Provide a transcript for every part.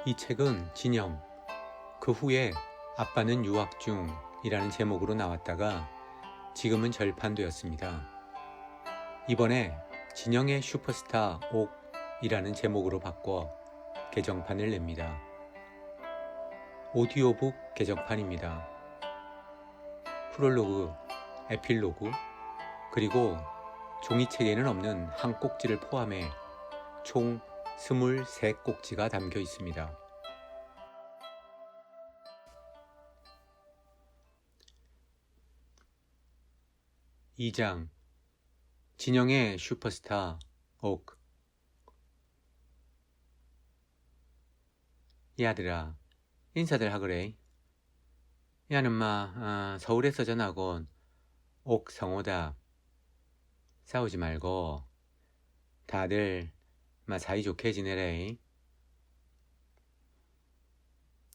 이 책은 진영, 그 후에 아빠는 유학 중이라는 제목으로 나왔다가 지금은 절판되었습니다. 이번에 진영의 슈퍼스타 옥이라는 제목으로 바꿔 개정판을 냅니다. 오디오북 개정판입니다. 프롤로그, 에필로그, 그리고 종이책에는 없는 한 꼭지를 포함해 총 23꼭지가 담겨 있습니다. (2장) 진영의 슈퍼스타 옥. 야들아, 인사들 하그래. 야는 서울에서 전학 온 옥성호다. 싸우지 말고 다들 사이좋게 지내래.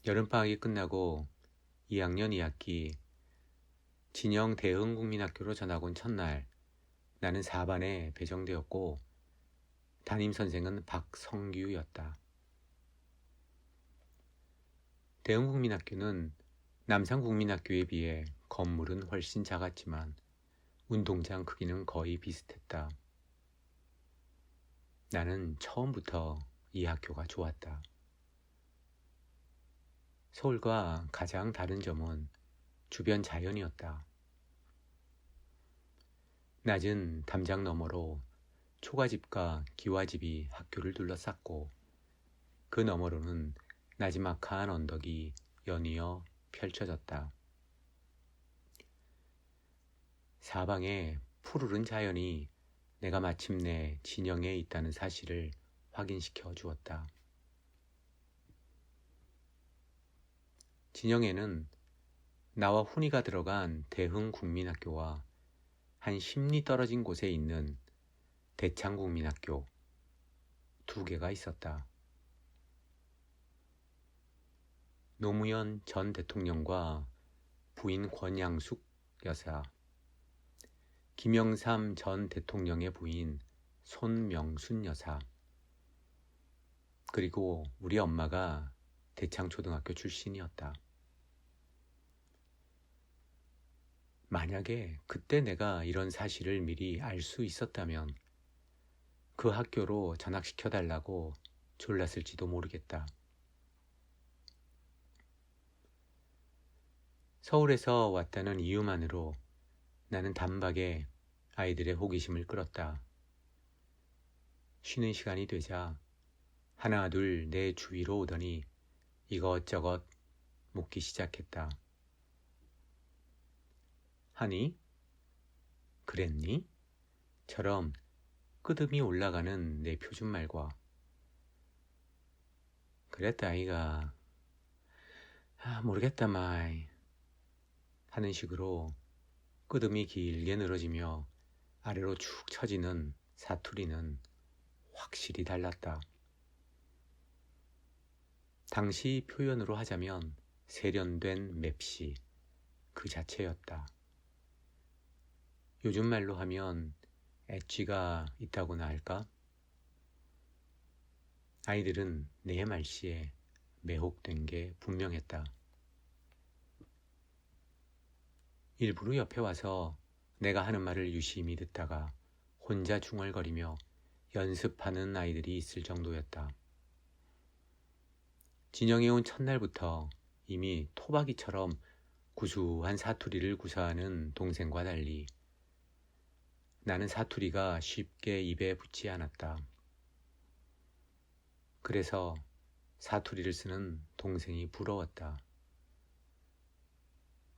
여름방학이 끝나고 2학년 2학기 진영 대흥국민학교로 전학 온 첫날, 나는 4반에 배정되었고 담임선생은 박성규였다. 대흥국민학교는 남산국민학교에 비해 건물은 훨씬 작았지만 운동장 크기는 거의 비슷했다. 나는 처음부터 이 학교가 좋았다. 서울과 가장 다른 점은 주변 자연이었다. 낮은 담장 너머로 초가집과 기와집이 학교를 둘러쌌고 그 너머로는 나지막한 언덕이 연이어 펼쳐졌다. 사방에 푸르른 자연이 내가 마침내 진영에 있다는 사실을 확인시켜 주었다. 진영에는 나와 훈이가 들어간 대흥국민학교와 한 10리 떨어진 곳에 있는 대창국민학교 2개가 있었다. 노무현 전 대통령과 부인 권양숙 여사, 김영삼 전 대통령의 부인 손명순 여사, 그리고 우리 엄마가 대창초등학교 출신이었다. 만약에 그때 내가 이런 사실을 미리 알 수 있었다면 그 학교로 전학시켜달라고 졸랐을지도 모르겠다. 서울에서 왔다는 이유만으로 나는 단박에 아이들의 호기심을 끌었다. 쉬는 시간이 되자 하나 둘 내 주위로 오더니 이것저것 묻기 시작했다. 하니? 그랬니? 처럼 끄듬이 올라가는 내 표준말과 그랬다 아이가 모르겠다 마이 하는 식으로 끄듬이 길게 늘어지며 아래로 축 처지는 사투리는 확실히 달랐다. 당시 표현으로 하자면 세련된 맵시 그 자체였다. 요즘 말로 하면 엣지가 있다고나 할까? 아이들은 내 말씨에 매혹된 게 분명했다. 일부러 옆에 와서 내가 하는 말을 유심히 듣다가 혼자 중얼거리며 연습하는 아이들이 있을 정도였다. 진영에 온 첫날부터 이미 토박이처럼 구수한 사투리를 구사하는 동생과 달리 나는 사투리가 쉽게 입에 붙지 않았다. 그래서 사투리를 쓰는 동생이 부러웠다.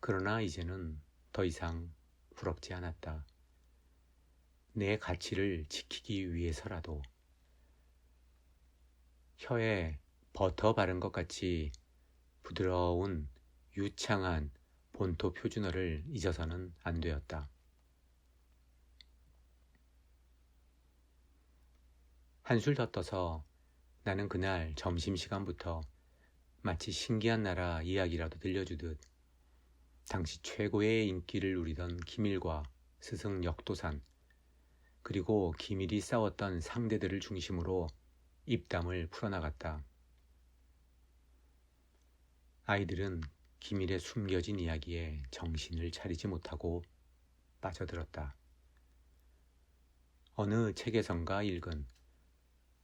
그러나 이제는 더 이상 부럽지 않았다. 내 가치를 지키기 위해서라도 혀에 버터 바른 것 같이 부드러운 유창한 본토 표준어를 잊어서는 안 되었다. 한술 더 떠서 나는 그날 점심시간부터 마치 신기한 나라 이야기라도 들려주듯 당시 최고의 인기를 누리던 기밀과 스승 역도산, 그리고 기밀이 싸웠던 상대들을 중심으로 입담을 풀어나갔다. 아이들은 기밀에 숨겨진 이야기에 정신을 차리지 못하고 빠져들었다. 어느 책에선가 읽은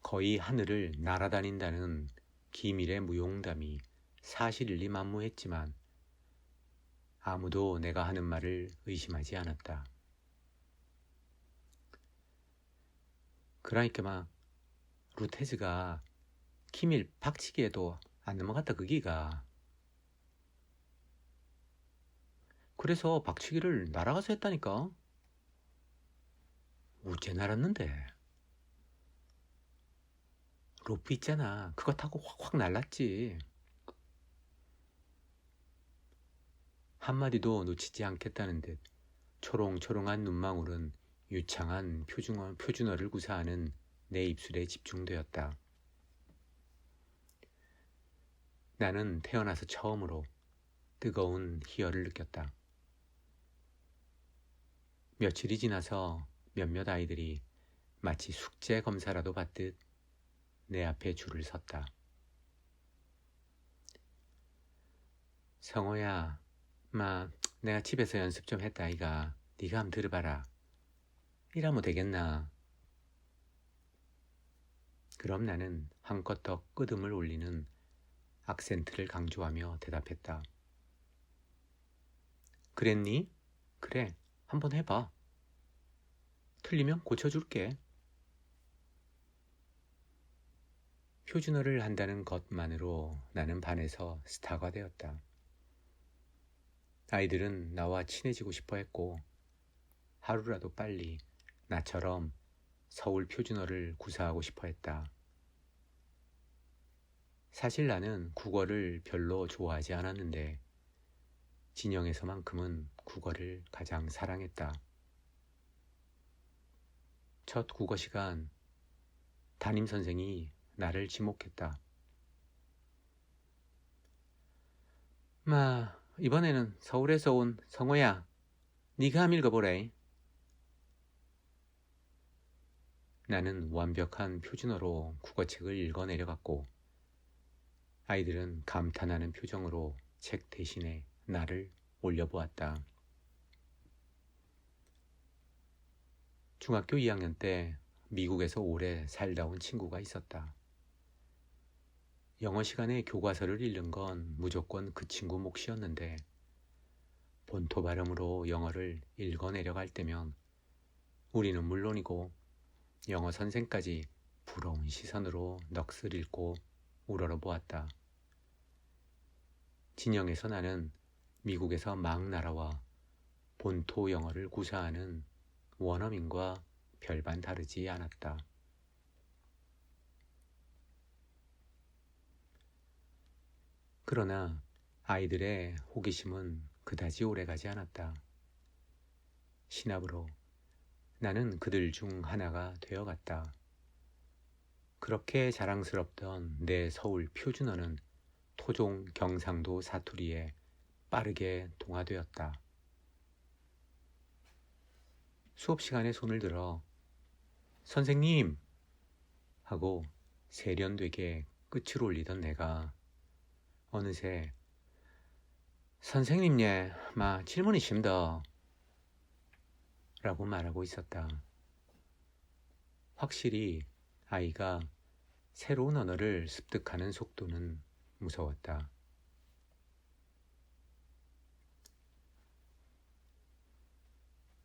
거의 하늘을 날아다닌다는 기밀의 무용담이 사실일리 만무했지만 아무도 내가 하는 말을 의심하지 않았다. 그러니까 막 루테즈가 기밀 박치기에도 안 넘어갔다 그기가. 그래서 박치기를 날아가서 했다니까. 어째 날았는데? 로프 있잖아. 그거 타고 확확 날랐지. 한마디도 놓치지 않겠다는 듯 초롱초롱한 눈망울은 유창한 표준어를 구사하는 내 입술에 집중되었다. 나는 태어나서 처음으로 뜨거운 희열을 느꼈다. 며칠이 지나서 몇몇 아이들이 마치 숙제 검사라도 받듯 내 앞에 줄을 섰다. 성호야, 내가 집에서 연습 좀 했다 아이가. 네가 한번 들어봐라. 이러면 되겠나? 그럼 나는 한껏 더 끄듬을 올리는 악센트를 강조하며 대답했다. 그랬니? 그래, 한번 해봐. 틀리면 고쳐줄게. 표준어를 한다는 것만으로 나는 반에서 스타가 되었다. 아이들은 나와 친해지고 싶어 했고 하루라도 빨리 나처럼 서울 표준어를 구사하고 싶어 했다. 사실 나는 국어를 별로 좋아하지 않았는데 진영에서만큼은 국어를 가장 사랑했다. 첫 국어 시간 담임선생이 나를 지목했다. 이번에는 서울에서 온 성호야, 네가 한번 읽어보래. 나는 완벽한 표준어로 국어책을 읽어내려갔고 아이들은 감탄하는 표정으로 책 대신에 나를 올려보았다. 중학교 2학년 때 미국에서 오래 살다 온 친구가 있었다. 영어 시간에 교과서를 읽는 건 무조건 그 친구 몫이었는데 본토 발음으로 영어를 읽어내려갈 때면 우리는 물론이고 영어 선생까지 부러운 시선으로 넋을 잃고 우러러보았다. 진영에서 나는 미국에서 막 날아와 본토 영어를 구사하는 원어민과 별반 다르지 않았다. 그러나 아이들의 호기심은 그다지 오래가지 않았다. 신압으로 나는 그들 중 하나가 되어갔다. 그렇게 자랑스럽던 내 서울 표준어는 토종 경상도 사투리에 빠르게 동화되었다. 수업 시간에 손을 들어 선생님 하고 세련되게 끝을 올리던 내가 어느새 선생님 질문이십니다 라고 말하고 있었다. 확실히 아이가 새로운 언어를 습득하는 속도는 무서웠다.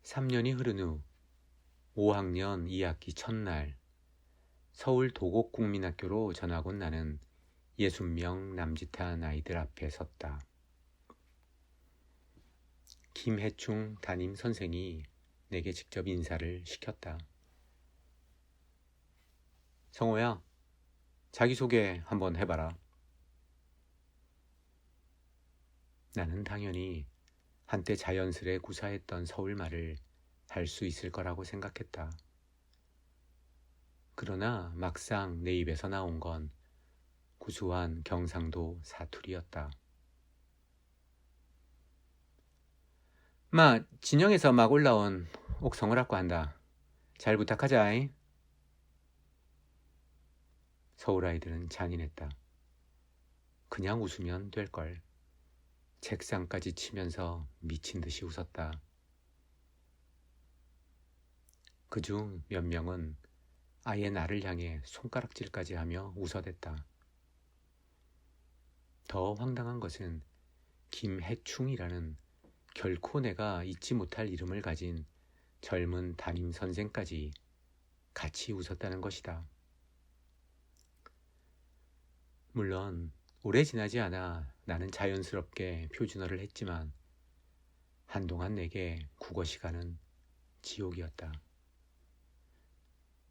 (3년이) 흐른 후 5학년 2학기 첫날 서울 도곡국민학교로 전학 온 나는 60명 남짓한 아이들 앞에 섰다. 김해충 담임 선생이 내게 직접 인사를 시켰다. 성호야, 자기소개 한번 해봐라. 나는 당연히 한때 자연스레 구사했던 서울말을 할 수 있을 거라고 생각했다. 그러나 막상 내 입에서 나온 건 구수한 경상도 사투리였다. 진영에서 막 올라온 옥성우라고 한다. 잘 부탁하자. 서울 아이들은 잔인했다. 그냥 웃으면 될걸. 책상까지 치면서 미친 듯이 웃었다. 그중 몇 명은 아예 나를 향해 손가락질까지 하며 웃어댔다. 더 황당한 것은 김해충이라는 결코 내가 잊지 못할 이름을 가진 젊은 담임 선생까지 같이 웃었다는 것이다. 물론 오래 지나지 않아 나는 자연스럽게 표준어를 했지만 한동안 내게 국어 시간은 지옥이었다.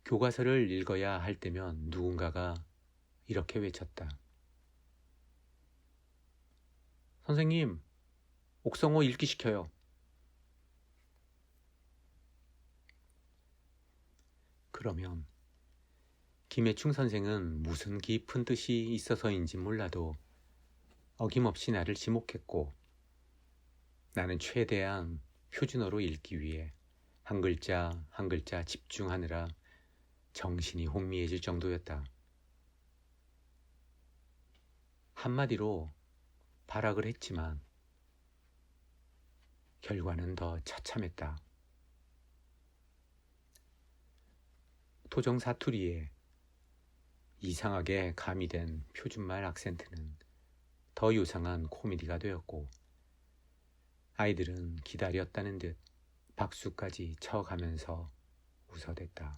교과서를 읽어야 할 때면 누군가가 이렇게 외쳤다. 선생님, 옥성호 읽기 시켜요. 그러면 김해충 선생은 무슨 깊은 뜻이 있어서인지 몰라도 어김없이 나를 지목했고 나는 최대한 표준어로 읽기 위해 한 글자 한 글자 집중하느라 정신이 혼미해질 정도였다. 한마디로 발악을 했지만 결과는 더 처참했다. 토정 사투리에 이상하게 가미된 표준말 악센트는 더 요상한 코미디가 되었고 아이들은 기다렸다는 듯 박수까지 쳐가면서 웃어댔다.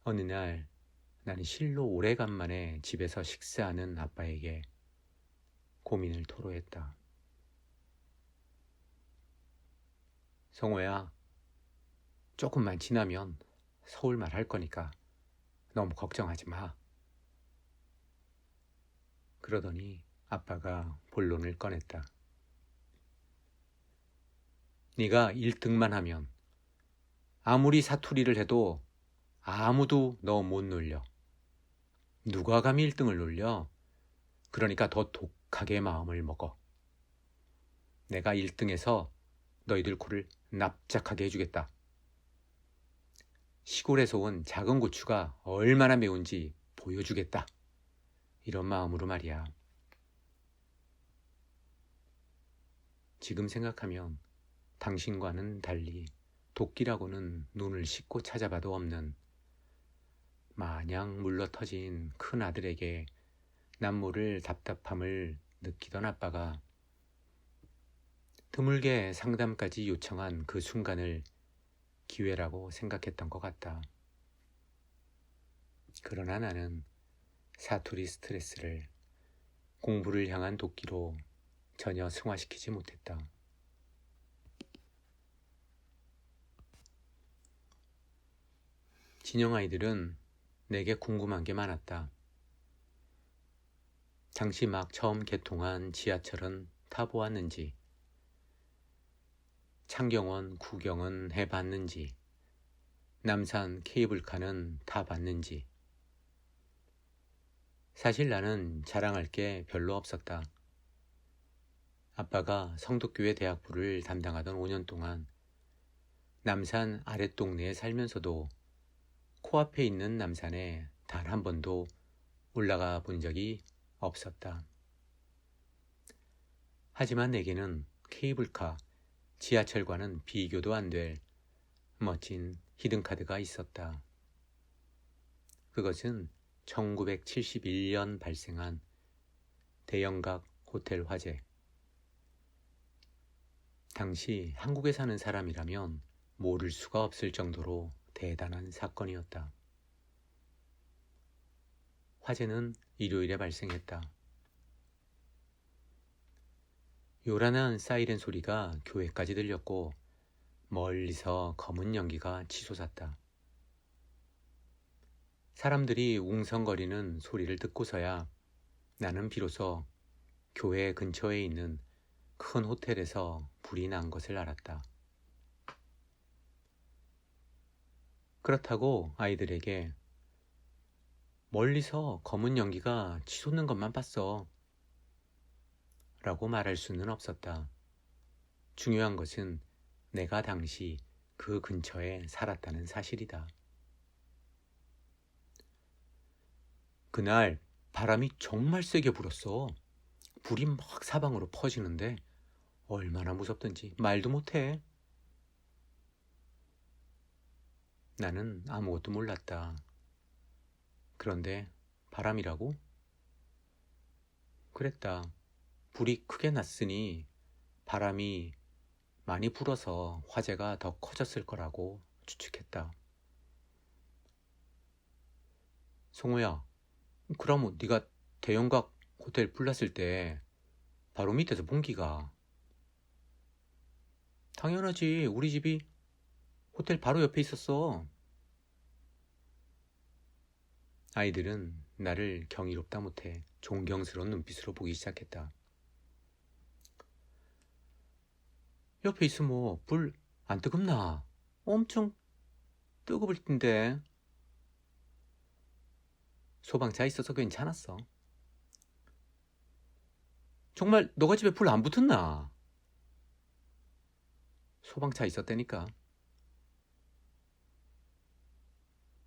어느 날 나는 실로 오래간만에 집에서 식사하는 아빠에게 고민을 토로했다. 성호야, 조금만 지나면 서울말 할 거니까 너무 걱정하지 마. 그러더니 아빠가 본론을 꺼냈다. 네가 1등만 하면 아무리 사투리를 해도 아무도 너 못 놀려. 누가 감히 1등을 놀려? 그러니까 더 독하게 마음을 먹어. 내가 1등해서 너희들 코를 납작하게 해주겠다. 시골에서 온 작은 고추가 얼마나 매운지 보여주겠다. 이런 마음으로 말이야. 지금 생각하면 당신과는 달리 도끼라고는 눈을 씻고 찾아봐도 없는 마냥 물러터진 큰 아들에게 난 모를 답답함을 느끼던 아빠가 드물게 상담까지 요청한 그 순간을 기회라고 생각했던 것 같다. 그러나 나는 사투리 스트레스를 공부를 향한 도끼로 전혀 승화시키지 못했다. 진영 아이들은 내게 궁금한 게 많았다. 당시 막 처음 개통한 지하철은 타보았는지, 창경원 구경은 해봤는지, 남산 케이블카는 타봤는지. 사실 나는 자랑할 게 별로 없었다. 아빠가 성덕교회 대학부를 담당하던 5년 동안 남산 아랫동네에 살면서도 코앞에 있는 남산에 단 한 번도 올라가 본 적이 없었다. 하지만 내게는 케이블카, 지하철과는 비교도 안 될 멋진 히든카드가 있었다. 그것은 1971년 발생한 대영각 호텔 화재. 당시 한국에 사는 사람이라면 모를 수가 없을 정도로 대단한 사건이었다. 화재는 일요일에 발생했다. 요란한 사이렌 소리가 교회까지 들렸고 멀리서 검은 연기가 치솟았다. 사람들이 웅성거리는 소리를 듣고서야 나는 비로소 교회 근처에 있는 큰 호텔에서 불이 난 것을 알았다. 그렇다고 아이들에게 멀리서 검은 연기가 치솟는 것만 봤어 라고 말할 수는 없었다. 중요한 것은 내가 당시 그 근처에 살았다는 사실이다. 그날 바람이 정말 세게 불었어. 불이 막 사방으로 퍼지는데 얼마나 무섭던지 말도 못해. 나는 아무것도 몰랐다. 그런데 바람이라고? 그랬다. 불이 크게 났으니 바람이 많이 불어서 화재가 더 커졌을 거라고 추측했다. 성우야, 그럼 네가 대형각 호텔 불났을 때 바로 밑에서 본 기가? 당연하지. 우리 집이 호텔 바로 옆에 있었어. 아이들은 나를 경이롭다 못해 존경스러운 눈빛으로 보기 시작했다. 옆에 있으면 뭐 불 안 뜨겁나? 엄청 뜨거울 텐데. 소방차 있어서 괜찮았어. 정말 너가 집에 불 안 붙었나? 소방차 있었다니까.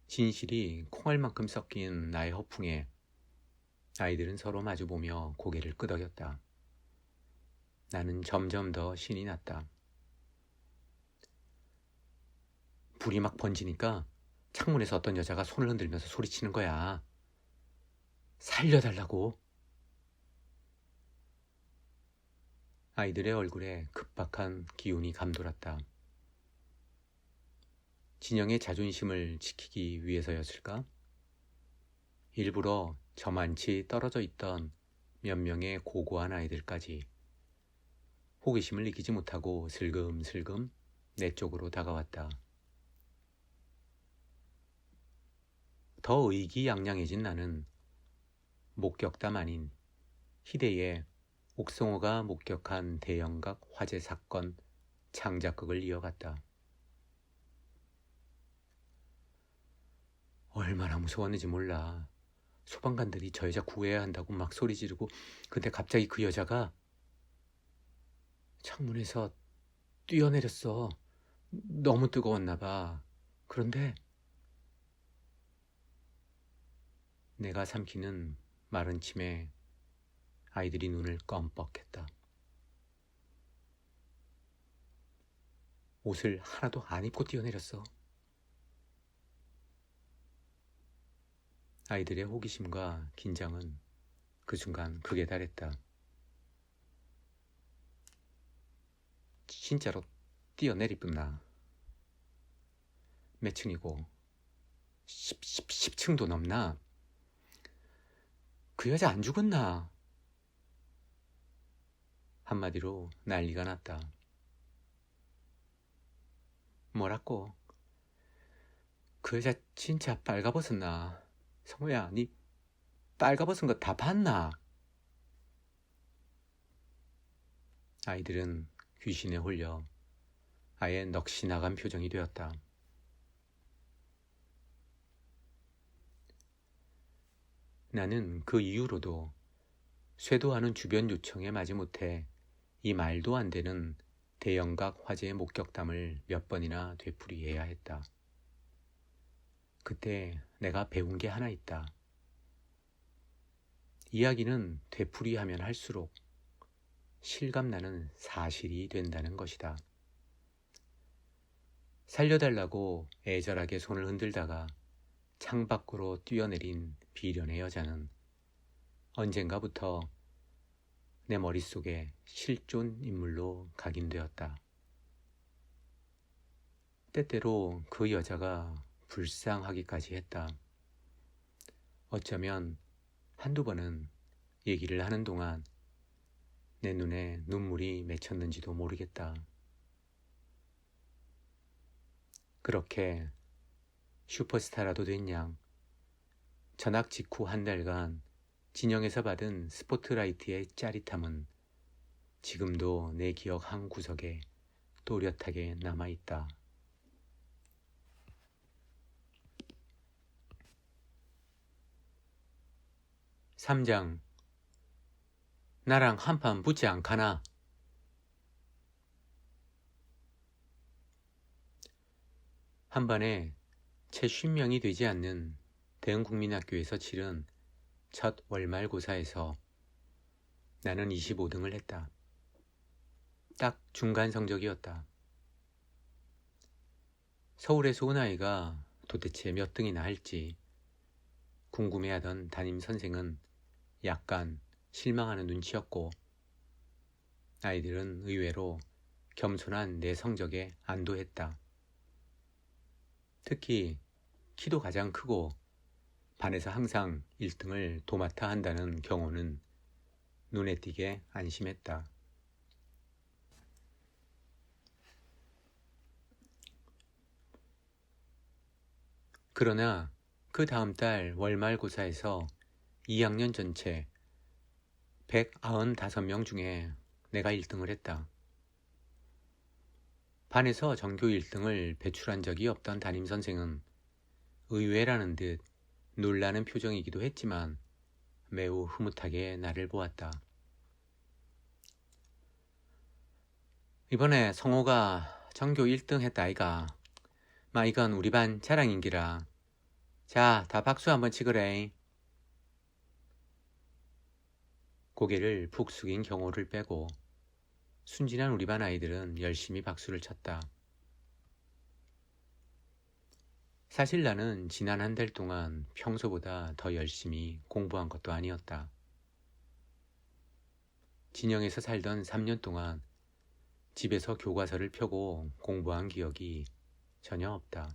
진실이 콩알만큼 섞인 나의 허풍에 아이들은 서로 마주보며 고개를 끄덕였다. 나는 점점 더 신이 났다. 불이 막 번지니까 창문에서 어떤 여자가 손을 흔들면서 소리치는 거야. 살려달라고. 아이들의 얼굴에 급박한 기운이 감돌았다. 진영의 자존심을 지키기 위해서였을까? 일부러 저만치 떨어져 있던 몇 명의 고고한 아이들까지 호기심을 이기지 못하고 슬금슬금 내 쪽으로 다가왔다. 더 의기양양해진 나는 목격담 아닌 희대의 옥성호가 목격한 대형각 화재 사건 창작극을 이어갔다. 얼마나 무서웠는지 몰라. 소방관들이 저 여자 구해야 한다고 막 소리 지르고, 근데 갑자기 그 여자가 창문에서 뛰어내렸어. 너무 뜨거웠나 봐. 그런데 내가 삼키는 마른 침에 아이들이 눈을 껌뻑했다. 옷을 하나도 안 입고 뛰어내렸어. 아이들의 호기심과 긴장은 그 순간 극에 달했다. 진짜로 뛰어내리뿐나. 몇 층이고 10층도 넘나? 그 여자 안 죽었나? 한마디로 난리가 났다. 뭐라고? 그 여자 진짜 빨가벗었나? 성우야, 니 빨가벗은 거 다 봤나? 아이들은 귀신에 홀려 아예 넋이 나간 표정이 되었다. 나는 그 이후로도 쇄도하는 주변 요청에 마지못해 이 말도 안 되는 대형각 화재의 목격담을 몇 번이나 되풀이해야 했다. 그때 내가 배운 게 하나 있다. 이야기는 되풀이하면 할수록 실감나는 사실이 된다는 것이다. 살려달라고 애절하게 손을 흔들다가 창밖으로 뛰어내린 비련의 여자는 언젠가부터 내 머릿속에 실존 인물로 각인되었다. 때때로 그 여자가 불쌍하기까지 했다. 어쩌면 한두 번은 얘기를 하는 동안 내 눈에 눈물이 맺혔는지도 모르겠다. 그렇게 슈퍼스타라도 된 양, 전학 직후 한 달간 진영에서 받은 스포트라이트의 짜릿함은 지금도 내 기억 한 구석에 또렷하게 남아있다. 3장. 나랑 한판 붙지 않가나? 한반에 채 50명이 되지 않는 대흥국민학교에서 치른 첫 월말고사에서 나는 25등을 했다. 딱 중간 성적이었다. 서울에서 온 아이가 도대체 몇 등이나 할지 궁금해하던 담임 선생은 약간 실망하는 눈치였고 아이들은 의외로 겸손한 내 성적에 안도했다. 특히 키도 가장 크고 반에서 항상 1등을 도맡아 한다는 경호는 눈에 띄게 안심했다. 그러나 그 다음 달 월말고사에서 2학년 전체 195명 중에 내가 1등을 했다. 반에서 전교 1등을 배출한 적이 없던 담임선생은 의외라는 듯 놀라는 표정이기도 했지만 매우 흐뭇하게 나를 보았다. 이번에 성호가 전교 1등 했다 아이가. 이건 우리 반 자랑인기라. 자, 다 박수 한번 치그래. 고개를 푹 숙인 경호를 빼고 순진한 우리 반 아이들은 열심히 박수를 쳤다. 사실 나는 지난 한 달 동안 평소보다 더 열심히 공부한 것도 아니었다. 진영에서 살던 3년 동안 집에서 교과서를 펴고 공부한 기억이 전혀 없다.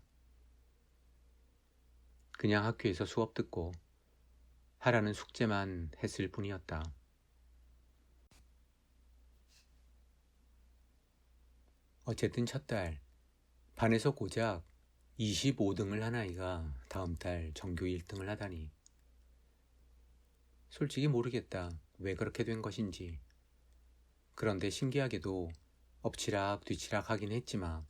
그냥 학교에서 수업 듣고 하라는 숙제만 했을 뿐이었다. 어쨌든 첫 달 반에서 고작 25등을 한 아이가 다음 달 전교 1등을 하다니. 솔직히 모르겠다. 왜 그렇게 된 것인지. 그런데 신기하게도 엎치락 뒤치락 하긴 했지만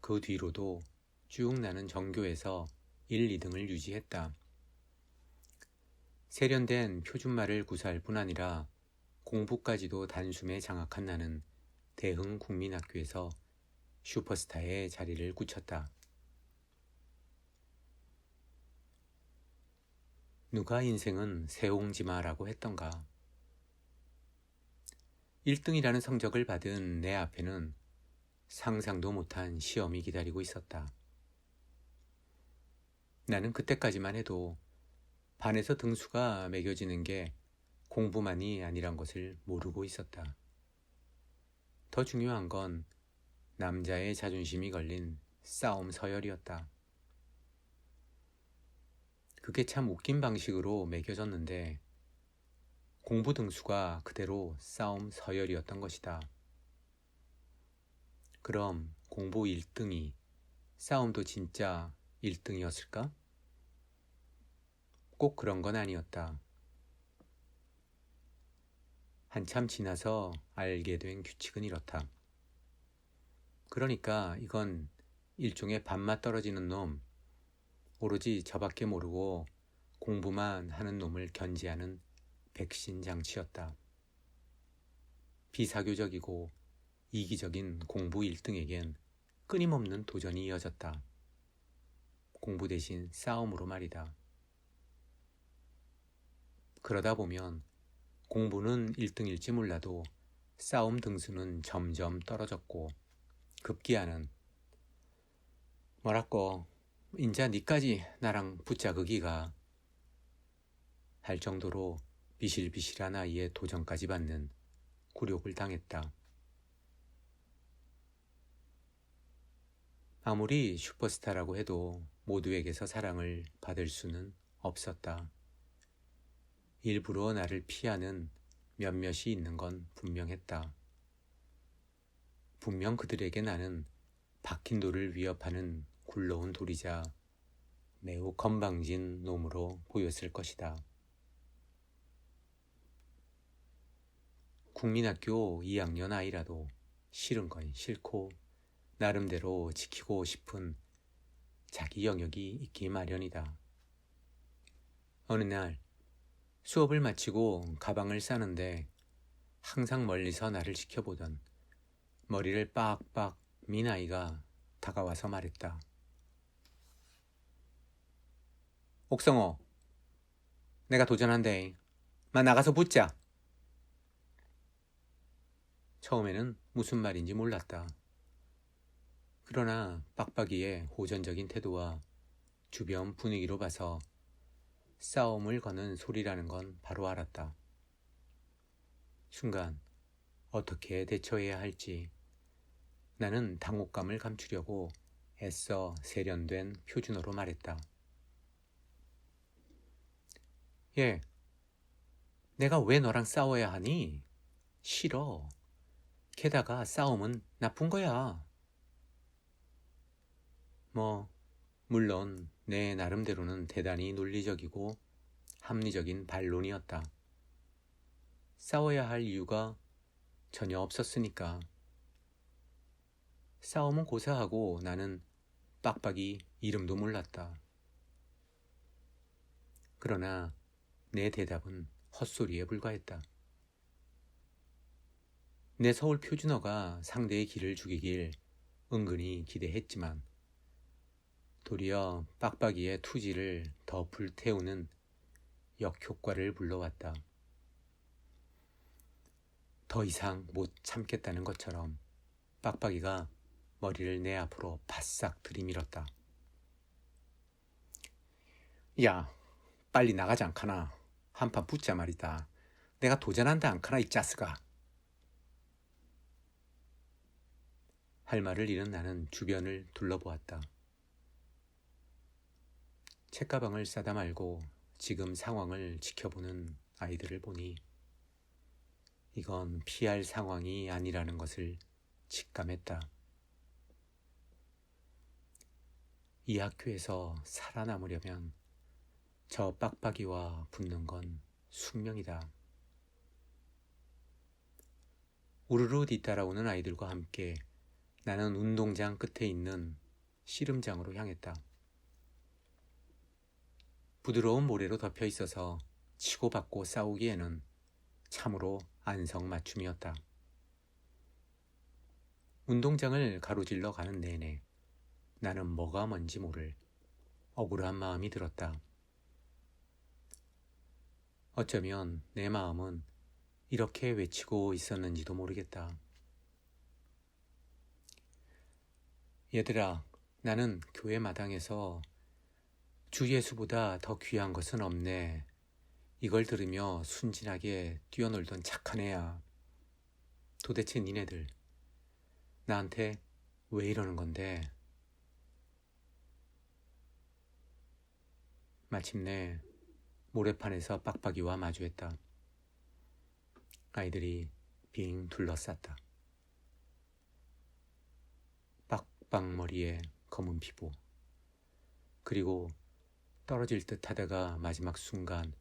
그 뒤로도 쭉 나는 전교에서 1, 2등을 유지했다. 세련된 표준말을 구사할 뿐 아니라 공부까지도 단숨에 장악한 나는 대흥국민학교에서 슈퍼스타의 자리를 굳혔다. 누가 인생은 새옹지마라고 했던가. 1등이라는 성적을 받은 내 앞에는 상상도 못한 시험이 기다리고 있었다. 나는 그때까지만 해도 반에서 등수가 매겨지는 게 공부만이 아니란 것을 모르고 있었다. 더 중요한 건 남자의 자존심이 걸린 싸움 서열이었다. 그게 참 웃긴 방식으로 매겨졌는데 공부 등수가 그대로 싸움 서열이었던 것이다. 그럼 공부 1등이 싸움도 진짜 1등이었을까? 꼭 그런 건 아니었다. 한참 지나서 알게 된 규칙은 이렇다. 그러니까 이건 일종의 밥맛 떨어지는 놈, 오로지 저밖에 모르고 공부만 하는 놈을 견제하는 백신 장치였다. 비사교적이고 이기적인 공부 1등에겐 끊임없는 도전이 이어졌다. 공부 대신 싸움으로 말이다. 그러다 보면 공부는 1등일지 몰라도 싸움 등수는 점점 떨어졌고 급기야는 뭐랄꼬 인자 니까지 나랑 붙자그기가 할 정도로 비실비실한 아이의 도전까지 받는 굴욕을 당했다. 아무리 슈퍼스타라고 해도 모두에게서 사랑을 받을 수는 없었다. 일부러 나를 피하는 몇몇이 있는 건 분명했다. 분명 그들에게 나는 박힌 돌을 위협하는 굴러온 돌이자 매우 건방진 놈으로 보였을 것이다. 국민학교 2학년 아이라도 싫은 건 싫고 나름대로 지키고 싶은 자기 영역이 있기 마련이다. 어느 날 수업을 마치고 가방을 싸는데 항상 멀리서 나를 지켜보던 머리를 빡빡 민 아이가 다가와서 말했다. 옥성호, 내가 도전한대. 마 나가서 붙자. 처음에는 무슨 말인지 몰랐다. 그러나 빡빡이의 호전적인 태도와 주변 분위기로 봐서 싸움을 거는 소리라는 건 바로 알았다. 순간 어떻게 대처해야 할지 나는 당혹감을 감추려고 애써 세련된 표준어로 말했다. 예, 내가 왜 너랑 싸워야 하니? 싫어. 게다가 싸움은 나쁜 거야. 물론 내 나름대로는 대단히 논리적이고 합리적인 반론이었다. 싸워야 할 이유가 전혀 없었으니까. 싸움은 고사하고 나는 빡빡이 이름도 몰랐다. 그러나 내 대답은 헛소리에 불과했다. 내 서울 표준어가 상대의 기를 죽이길 은근히 기대했지만 도리어 빡빡이의 투지를 더 불태우는 역효과를 불러왔다. 더 이상 못 참겠다는 것처럼 빡빡이가 머리를 내 앞으로 바싹 들이밀었다. 야, 빨리 나가지 않카나. 한판 붙자 말이다. 내가 도전한다 않카나 이 짜스가. 할 말을 잃은 나는 주변을 둘러보았다. 책가방을 싸다 말고 지금 상황을 지켜보는 아이들을 보니 이건 피할 상황이 아니라는 것을 직감했다. 이 학교에서 살아남으려면 저 빡빡이와 붙는 건 숙명이다. 우르르 뒤따라오는 아이들과 함께 나는 운동장 끝에 있는 씨름장으로 향했다. 부드러운 모래로 덮여 있어서 치고받고 싸우기에는 참으로 안성맞춤이었다. 운동장을 가로질러 가는 내내 나는 뭐가 뭔지 모를 억울한 마음이 들었다. 어쩌면 내 마음은 이렇게 외치고 있었는지도 모르겠다. 얘들아, 나는 교회 마당에서 주 예수보다 더 귀한 것은 없네. 이걸 들으며 순진하게 뛰어놀던 착한 애야. 도대체 니네들 나한테 왜 이러는 건데? 마침내 모래판에서 빡빡이와 마주했다. 아이들이 빙 둘러쌌다. 빡빡머리에 검은 피부, 그리고 떨어질 듯 하다가 마지막 순간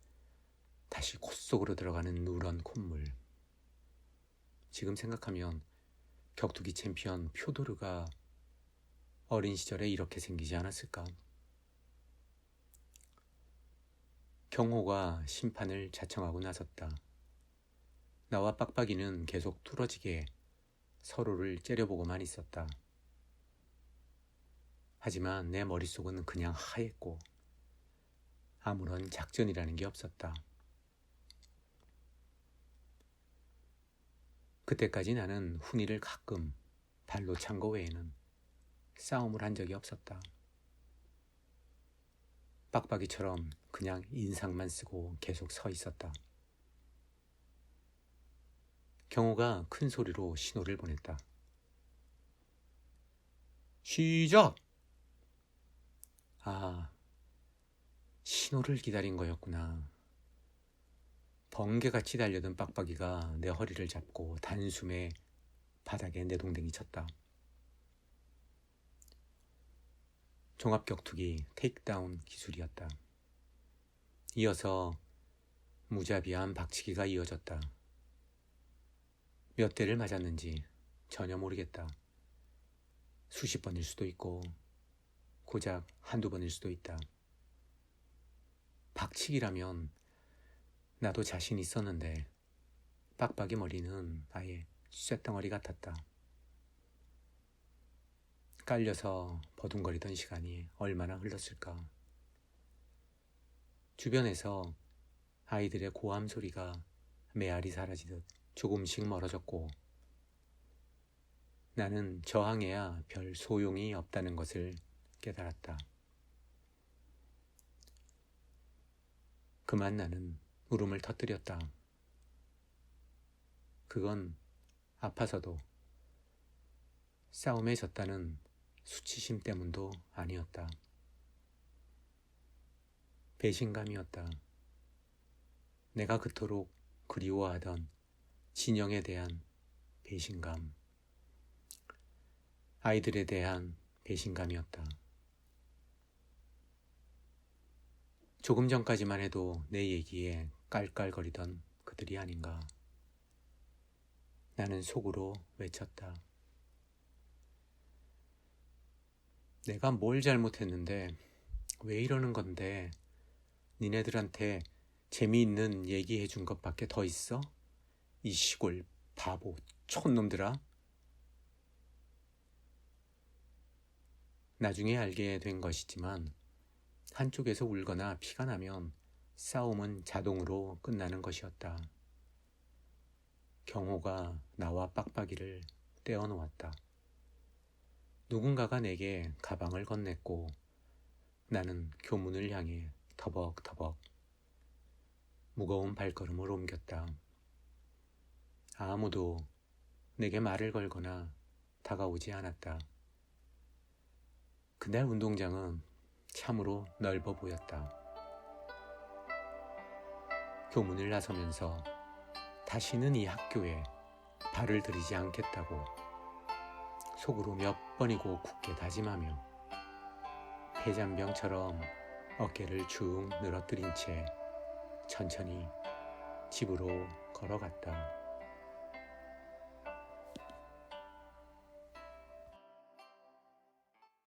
다시 콧속으로 들어가는 누런 콧물. 지금 생각하면 격투기 챔피언 표도르가 어린 시절에 이렇게 생기지 않았을까? 경호가 심판을 자청하고 나섰다. 나와 빡빡이는 계속 뚫어지게 서로를 째려보고만 있었다. 하지만 내 머릿속은 그냥 하였고 아무런 작전이라는 게 없었다. 그때까지 나는 훈이를 가끔 발로 찬 거 외에는 싸움을 한 적이 없었다. 빡빡이처럼 그냥 인상만 쓰고 계속 서 있었다. 경호가 큰 소리로 신호를 보냈다. 시작! 아, 신호를 기다린 거였구나. 번개같이 달려든 빡빡이가 내 허리를 잡고 단숨에 바닥에 내동댕이 쳤다. 종합격투기 테이크다운 기술이었다. 이어서 무자비한 박치기가 이어졌다. 몇 대를 맞았는지 전혀 모르겠다. 수십 번일 수도 있고 고작 한두 번일 수도 있다. 박치기라면 나도 자신 있었는데 빡빡이 머리는 아예 쇳덩어리 같았다. 깔려서 버둥거리던 시간이 얼마나 흘렀을까. 주변에서 아이들의 고함 소리가 메아리 사라지듯 조금씩 멀어졌고 나는 저항해야 별 소용이 없다는 것을 깨달았다. 그만 나는 울음을 터뜨렸다. 그건 아파서도 싸움에 졌다는 수치심 때문도 아니었다. 배신감이었다. 내가 그토록 그리워하던 진영에 대한 배신감. 아이들에 대한 배신감이었다. 조금 전까지만 해도 내 얘기에 깔깔거리던 그들이 아닌가. 나는 속으로 외쳤다. 내가 뭘 잘못했는데 왜 이러는 건데 니네들한테 재미있는 얘기해 준 것밖에 더 있어? 이 시골 바보 촌놈들아. 나중에 알게 된 것이지만 한쪽에서 울거나 피가 나면 싸움은 자동으로 끝나는 것이었다. 경호가 나와 빡빡이를 떼어놓았다. 누군가가 내게 가방을 건넸고 나는 교문을 향해 터벅터벅 무거운 발걸음을 옮겼다. 아무도 내게 말을 걸거나 다가오지 않았다. 그날 운동장은 참으로 넓어 보였다. 교문을 나서면서 다시는 이 학교에 발을 들이지 않겠다고 속으로 몇 번이고 굳게 다짐하며 폐잔병처럼 어깨를 쭉 늘어뜨린 채 천천히 집으로 걸어갔다.